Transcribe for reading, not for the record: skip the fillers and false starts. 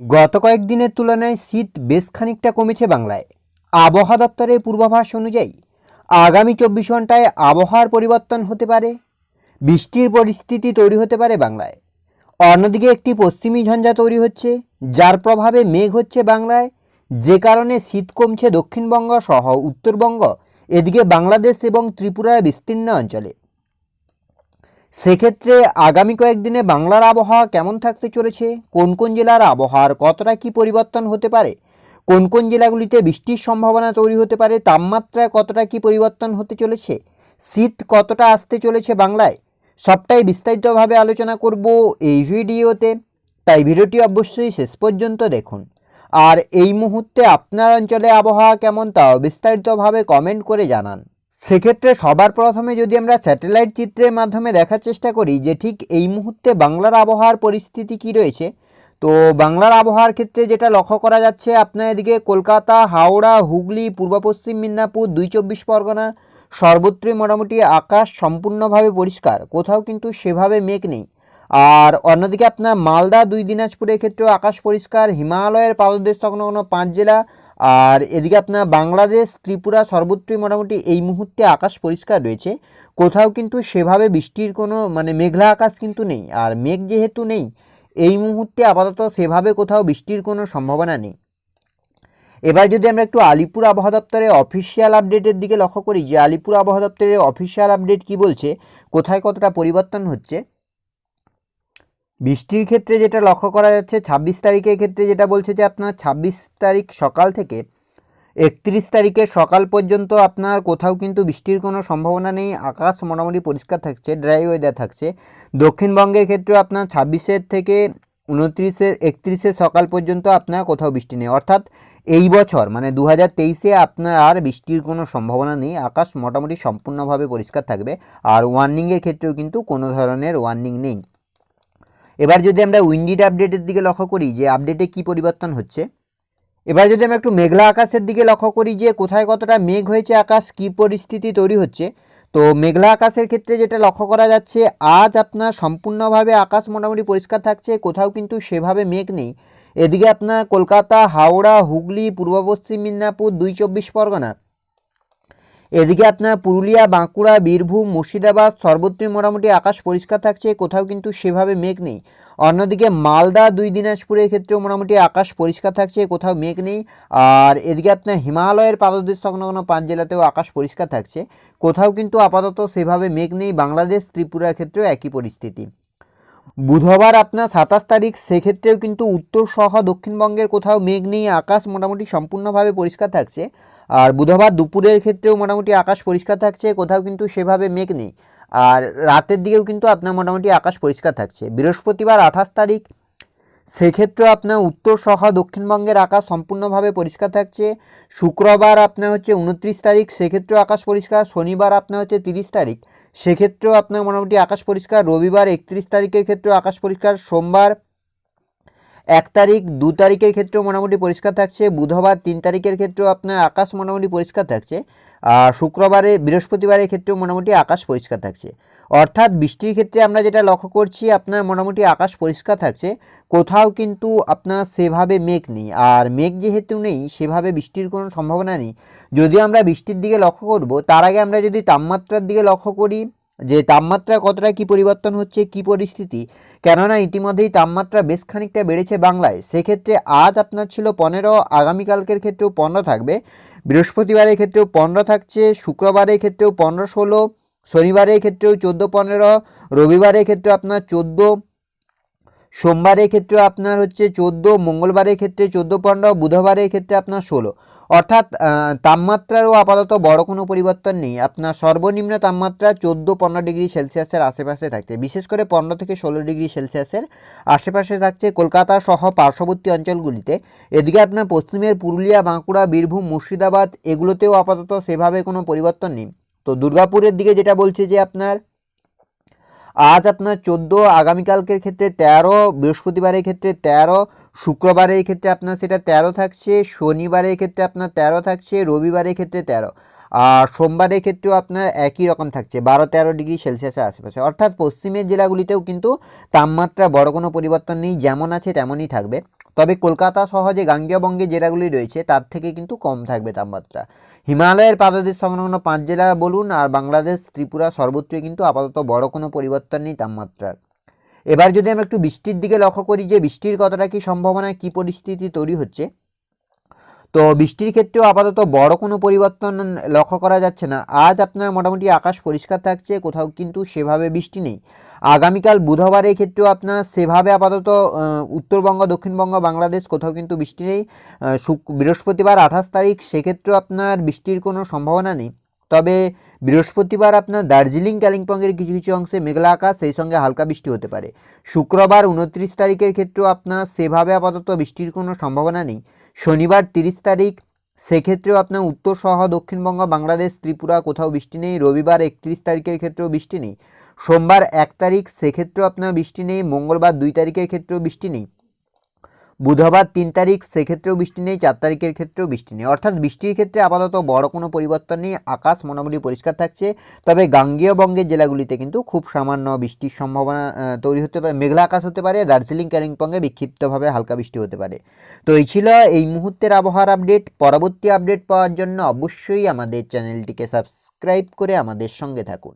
গত কয়েকদিনের তুলনায় শীত বেশ খানিকটা কমেছে বাংলায়। আবহাওয়া দপ্তরের পূর্বাভাস অনুযায়ী আগামী 24 ঘন্টায় আবহাওয়ার পরিবর্তন হতে পারে, বৃষ্টির পরিস্থিতি তৈরি হতে পারে বাংলায়। অন্যদিকে একটি পশ্চিমী ঝঞ্ঝা তৈরি হচ্ছে, যার প্রভাবে মেঘ হচ্ছে বাংলায়, যে কারণে শীত কমছে দক্ষিণবঙ্গ সহ উত্তরবঙ্গ, এদিকে বাংলাদেশ এবং ত্রিপুরার বিস্তীর্ণ অঞ্চলে। সেক্ষেত্রে আগামী কয়েকদিনে বাংলার আবহাওয়া কেমন থাকতে চলেছে, কোন কোন জেলার আবহাওয়ার কতটা কী পরিবর্তন হতে পারে, কোন কোন জেলাগুলিতে বৃষ্টির সম্ভাবনা তৈরি হতে পারে, তাপমাত্রায় কতটা কী পরিবর্তন হতে চলেছে, শীত কতটা আসতে চলেছে বাংলায়, সবটাই বিস্তারিতভাবে আলোচনা করব এই ভিডিওতে। তাই ভিডিওটি অবশ্যই শেষ পর্যন্ত দেখুন। আর এই মুহূর্তে আপনার অঞ্চলে আবহাওয়া কেমন তাও বিস্তারিতভাবে কমেন্ট করে জানান। সেক্ষেত্রে সবার প্রথমে যদি আমরা স্যাটেলাইট চিত্রের মাধ্যমে দেখার চেষ্টা করি যে ঠিক এই মুহূর্তে বাংলার আবহাওয়ার পরিস্থিতি কী রয়েছে, তো বাংলার আবহাওয়ার ক্ষেত্রে যেটা লক্ষ্য করা যাচ্ছে, আপনার এদিকে কলকাতা, হাওড়া, হুগলি, পূর্ব পশ্চিম মেদিনীপুর, 2 চব্বিশ পরগনা সর্বত্রই মোটামুটি আকাশ সম্পূর্ণভাবে পরিষ্কার, কোথাও কিন্তু সেভাবে মেঘ নেই। আর অন্যদিকে আপনার মালদা, 2 দিনাজপুরের ক্ষেত্রেও আকাশ পরিষ্কার, হিমালয়ের পাদদেশ সংলগ্ন 5 জেলা আর এদিকে আপনার বাংলাদেশ, ত্রিপুরা সর্বত্রই মোটামুটি এই মুহূর্তে আকাশ পরিষ্কার রয়েছে, কোথাও কিন্তু সেভাবে বৃষ্টির কোনো মেঘলা আকাশ কিন্তু নেই। আর মেঘ যেহেতু নেই, এই মুহূর্তে আপাতত সেভাবে কোথাও বৃষ্টির কোনো সম্ভাবনা নেই। এবার যদি আমরা একটু আলিপুর আবহাওয়া দপ্তরের অফিসিয়াল আপডেটের দিকে লক্ষ্য করি যে আলিপুর আবহাওয়া দপ্তরের অফিসিয়াল আপডেট কি বলছে, কোথায় কতটা পরিবর্তন হচ্ছে। বৃষ্টির ক্ষেত্রে যেটা লক্ষ্য করা যাচ্ছে 26 তারিখের ক্ষেত্রে যেটা বলছে যে আপনার 26 তারিখ সকাল থেকে 31 তারিখের সকাল পর্যন্ত আপনার কোথাও কিন্তু বৃষ্টির কোনো সম্ভাবনা নেই, আকাশ মোটামুটি পরিষ্কার থাকছে, ড্রাই ওয়েদার থাকছে। দক্ষিণবঙ্গের ক্ষেত্রেও আপনার 26 থেকে 31 সকাল পর্যন্ত আপনার কোথাও বৃষ্টি নেই, অর্থাৎ এই বছর 2023 আপনার আর বৃষ্টির কোনো সম্ভাবনা নেই, আকাশ মোটামুটি সম্পূর্ণভাবে পরিষ্কার থাকবে। আর ওয়ার্নিংয়ের ক্ষেত্রেও কিন্তু কোনো ধরনের ওয়ার্নিং নেই। এবার যদি আমরা উইন্ডিড আপডেটের দিকে লক্ষ্য করি যে আপডেটে কি পরিবর্তন হচ্ছে। এবার যদি আমরা একটু মেঘলা আকাশের দিকে লক্ষ্য করি যে কোথায় কতটা মেঘ হয়েছে, আকাশ কী পরিস্থিতি তৈরি হচ্ছে, তো মেঘলা আকাশের ক্ষেত্রে যেটা লক্ষ্য করা যাচ্ছে আজ আপনার সম্পূর্ণভাবে আকাশ মোটামুটি পরিষ্কার থাকছে, কোথাও কিন্তু সেভাবে মেঘ নেই। এদিকে আপনার কলকাতা, হাওড়া, হুগলি, পূর্ব পশ্চিম মেদিনীপুর, 2 চব্বিশ পরগনা, এদিকে আপনার পুরুলিয়া, বাঁকুড়া, বীরভূম, মুর্শিদাবাদ সর্বত্রই মোটামুটি আকাশ পরিষ্কার থাকছে, কোথাও কিন্তু সেভাবে মেঘ নেই। অন্যদিকে মালদা, 2 দিনাজপুরের ক্ষেত্রেও মোটামুটি আকাশ পরিষ্কার থাকছে, কোথাও মেঘ নেই। আর এদিকে আপনার হিমালয়ের পাদদেশ সংলগ্ন 5 জেলাতেও আকাশ পরিষ্কার থাকছে, কোথাও কিন্তু আপাতত সেভাবে মেঘ নেই। বাংলাদেশ, ত্রিপুরার ক্ষেত্রেও একই পরিস্থিতি। বুধবার আপনার 27 তারিখ, সেক্ষেত্রেও কিন্তু উত্তর সহ দক্ষিণবঙ্গের কোথাও মেঘ নেই, আকাশ মোটামুটি সম্পূর্ণভাবে পরিষ্কার থাকছে। আর বুধবার দুপুরের ক্ষেত্রেও মোটামুটি আকাশ পরিষ্কার থাকছে, কোথাও কিন্তু সেভাবে মেঘ নেই। আর রাতের দিকেও কিন্তু আপনার মোটামুটি আকাশ পরিষ্কার থাকছে। বৃহস্পতিবার 28 তারিখ, সেক্ষেত্রেও আপনার উত্তর সহ দক্ষিণবঙ্গের আকাশ সম্পূর্ণভাবে পরিষ্কার থাকছে। শুক্রবার আপনার হচ্ছে 29 তারিখ, সেক্ষেত্রেও আকাশ পরিষ্কার। শনিবার আপনার হচ্ছে 30 তারিখ, সেক্ষেত্রেও আপনার মোটামুটি আকাশ পরিষ্কার। রবিবার 31 তারিখের ক্ষেত্রেও আকাশ পরিষ্কার। সোমবার 1 তারিখ, 2 তারিখের ক্ষেত্রেও মোটামুটি পরিষ্কার থাকছে। বুধবার 3 তারিখের ক্ষেত্রেও আপনার আকাশ মোটামুটি পরিষ্কার থাকছে। আর বৃহস্পতিবারের ক্ষেত্রেও মোটামুটি আকাশ পরিষ্কার থাকছে। অর্থাৎ বৃষ্টির ক্ষেত্রে আমরা যেটা লক্ষ্য করছি আপনার মোটামুটি আকাশ পরিষ্কার থাকছে, কোথাও কিন্তু আপনার সেভাবে মেঘ নেই। আর মেঘ যেহেতু নেই, সেভাবে বৃষ্টির কোনো সম্ভাবনা নেই। যদি আমরা বৃষ্টির দিকে লক্ষ্য করব, তার আগে আমরা যদি তাপমাত্রার দিকে লক্ষ্য করি যে তাপমাত্রা কতটা কী পরিবর্তন হচ্ছে, কী পরিস্থিতি, কেননা ইতিমধ্যেই তাপমাত্রা বেশ খানিকটা বেড়েছে বাংলায়। সেক্ষেত্রে আজ আপনার ছিল 15, আগামীকালকের ক্ষেত্রেও 15 থাকবে, বৃহস্পতিবারের ক্ষেত্রেও 15 থাকছে, শুক্রবারের ক্ষেত্রেও 15-16, শনিবারের ক্ষেত্রেও 14-15, রবিবারের ক্ষেত্রে আপনার 14, সোমবারের ক্ষেত্রে আপনার হচ্ছে 14, মঙ্গলবারের ক্ষেত্রে 14-15, বুধবারের ক্ষেত্রে আপনার 16। অর্থাৎ তাপমাত্রারও আপাতত বড় কোনো পরিবর্তন নেই। আপনার সর্বনিম্ন তাপমাত্রা 14-15 ডিগ্রি সেলসিয়াসের আশেপাশে থাকছে, বিশেষ করে 15 থেকে 16 ডিগ্রি সেলসিয়াসের আশেপাশে থাকছে কলকাতা সহ পার্শ্ববর্তী অঞ্চলগুলিতে। এদিকে আপনার পশ্চিমের পুরুলিয়া, বাঁকুড়া, বীরভূম, মুর্শিদাবাদ এগুলোতেও আপাতত সেভাবে কোনো পরিবর্তন নেই। তো দুর্গাপুরের দিকে যেটা বলছে যে আপনার আজ আপনার 14, আগামীকালকের ক্ষেত্রে 13, বৃহস্পতিবারের ক্ষেত্রে 13, শুক্রবারের ক্ষেত্রে আপনার সেটা 13 থাকছে, শনিবারের ক্ষেত্রে আপনার 13 থাকছে, রবিবারের ক্ষেত্রে 13, আর সোমবারের ক্ষেত্রেও আপনার একই রকম থাকছে 12-13 ডিগ্রি সেলসিয়াসের আশেপাশে। অর্থাৎ পশ্চিমের জেলাগুলিতেও কিন্তু তাপমাত্রা বড় কোনো পরিবর্তন নেই, যেমন আছে তেমনই থাকবে। তবে কলকাতা সহ যে গাঙ্গেয় বঙ্গের জেলাগুলি রয়েছে তার থেকে কিন্তু কম থাকবে তাপমাত্রা। হিমালয়ের পাদদেশ সংলগ্ন 5 জেলা বলুন আর বাংলাদেশ, ত্রিপুরা সর্বত্রই কিন্তু আপাতত বড় কোনো পরিবর্তন নেই তাপমাত্রার। এবার যদি আমরা একটু বৃষ্টির দিকে লক্ষ্য করি যে বৃষ্টির কতটা কি সম্ভাবনা, কি পরিস্থিতি তৈরি হচ্ছে, তো বৃষ্টির ক্ষেত্রেও আপাতত বড় কোনো পরিবর্তন লক্ষ্য করা যাচ্ছে না। আজ আপনার মোটামুটি আকাশ পরিষ্কার থাকছে, কোথাও কিন্তু সেভাবে বৃষ্টি নেই। আগামীকাল বুধবার এই ক্ষেত্রেও আপনার সেভাবে আপাতত উত্তরবঙ্গ, দক্ষিণবঙ্গ, বাংলাদেশ কোথাও কিন্তু বৃষ্টি নেই। বৃহস্পতিবার 28 তারিখ সেক্ষেত্রেও আপনার বৃষ্টির কোনো সম্ভাবনা নেই। তবে বৃহস্পতিবার আপনার দার্জিলিং, কালিম্পংয়ের কিছু কিছু অংশে মেঘলা আকাশ, সেই সঙ্গে হালকা বৃষ্টি হতে পারে। শুক্রবার 29 তারিখের ক্ষেত্রেও আপনার সেভাবে আপাতত বৃষ্টির কোনো সম্ভাবনা নেই। শনিবার 30 তারিখ সেক্ষেত্রেও আপনার উত্তর সহ দক্ষিণবঙ্গ, বাংলাদেশ, ত্রিপুরা কোথাও বৃষ্টি নেই। রবিবার 31 তারিখের ক্ষেত্রেও বৃষ্টি নেই। সোমবার 1 তারিখ সেক্ষেত্রেও আপনার বৃষ্টি নেই। মঙ্গলবার 2 তারিখের ক্ষেত্রেও বৃষ্টি নেই। বুধবার 3 তারিখ সেক্ষেত্রেও বৃষ্টি নেই। 4 তারিখের ক্ষেত্রেও বৃষ্টি নেই। অর্থাৎ বৃষ্টির ক্ষেত্রে আপাতত বড় কোনো পরিবর্তন নেই, আকাশ মোটামুটি পরিষ্কার থাকছে। তবে গাঙ্গেয় বঙ্গের জেলাগুলিতে কিন্তু খুব সামান্য বৃষ্টির সম্ভাবনা তৈরি হতে পারে, মেঘলা আকাশ হতে পারে। দার্জিলিং, কালিম্পংয়ে বিক্ষিপ্তভাবে হালকা বৃষ্টি হতে পারে। তো এই ছিল এই মুহূর্তের আবহাওয়ার আপডেট। পরবর্তী আপডেট পাওয়ার জন্য অবশ্যই আমাদের চ্যানেলটিকে সাবস্ক্রাইব করে আমাদের সঙ্গে থাকুন।